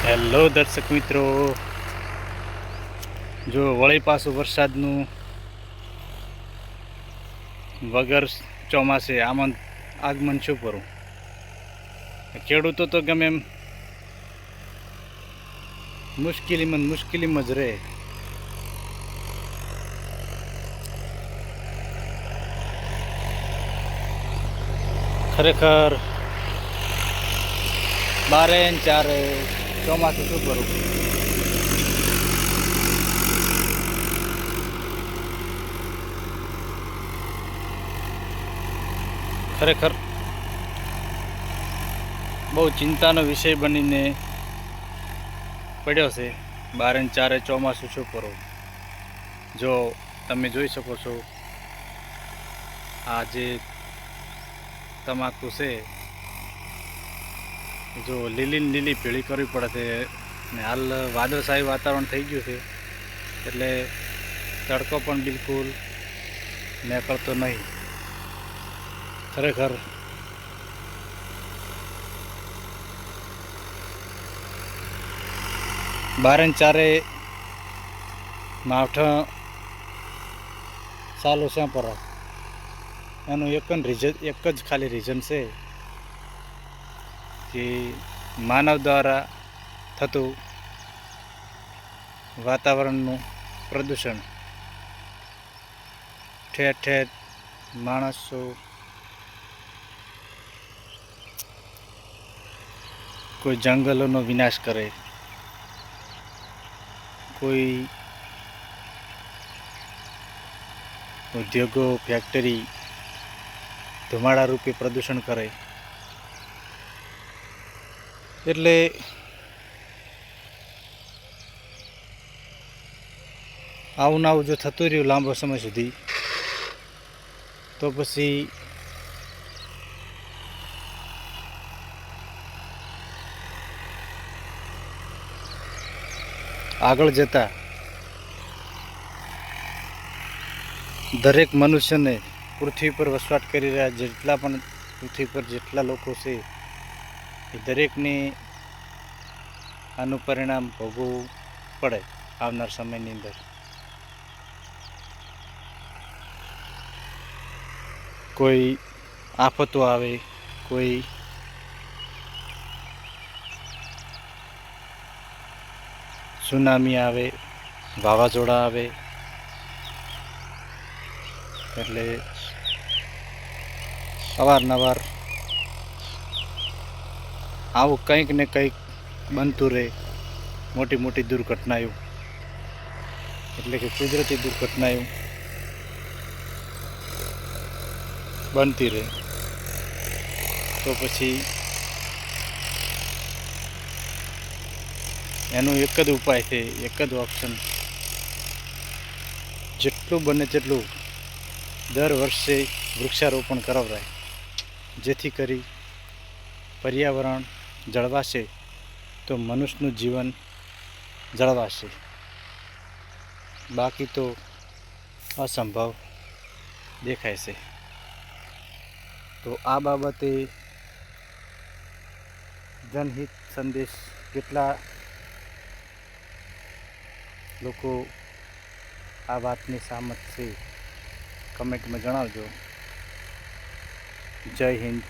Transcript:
Hello દર્શક મિત્રો, જો વળી પાછું વરસાદનું વગર ચોમાસે આગમન શું કરું. ખેડૂતો તો ગમે એમ મુશ્કેલીમાં જ રહે. ખરેખર બારે ને ચારે ચોમાસું શું કરું. ખરેખર બહુ ચિંતાનો વિષય બનીને પડ્યો છે. બારે ને ચારે ચોમાસું શું કરવું. જો તમે જોઈ શકો છો, આ જે તમાકુ છે, જો લીલી ભેળી કરવી પડે છે. ને હાલ વાદળછાયું વાતાવરણ થઈ ગયું છે, એટલે તડકો પણ બિલકુલ નીકળતો નહીં. ખરેખર બારે ને ચારે માવઠા ચાલુ છે પર એનું એક જ ખાલી રીઝન છે કે માનવ દ્વારા થતું વાતાવરણનું પ્રદૂષણ. ઠેર ઠેર માણસો કોઈ જંગલોનો વિનાશ કરે, કોઈ ઉદ્યોગો ફેક્ટરી ધુમાડા રૂપે પ્રદૂષણ કરે. એટલે આવું જો થતું રહ્યું લાંબો સમય સુધી, તો પછી આગળ જતા દરેક મનુષ્યને પૃથ્વી પર વસવાટ કરી રહ્યા જેટલા પણ પૃથ્વી પર જેટલા લોકો છે, એ દરેકને આનું પરિણામ ભોગવવું પડે આવનાર સમયની અંદર. કોઈ આફતો આવે, કોઈ સુનામી આવે, વાવાઝોડા આવે, એટલે અવારનવાર આવું કંઈક ને કંઈક બનતું રહે. મોટી દુર્ઘટનાઓ, એટલે કે કુદરતી દુર્ઘટનાઓ બનતી રહે. તો પછી એનું એક જ ઉપાય છે, એક જ ઓપ્શન, જેટલું બને તેટલું દર વર્ષે વૃક્ષારોપણ કરાવરાય, જેથી કરી પર્યાવરણ જળવાશે તો મનુષ્યનું જીવન જળવાશે. બાકી તો અસંભવ દેખાય છે. તો આ બાબતે જનહિત સંદેશ કેટલા લોકો આ વાતની સહમત છે, કમેન્ટમાં જણાવજો. જય હિન્દ,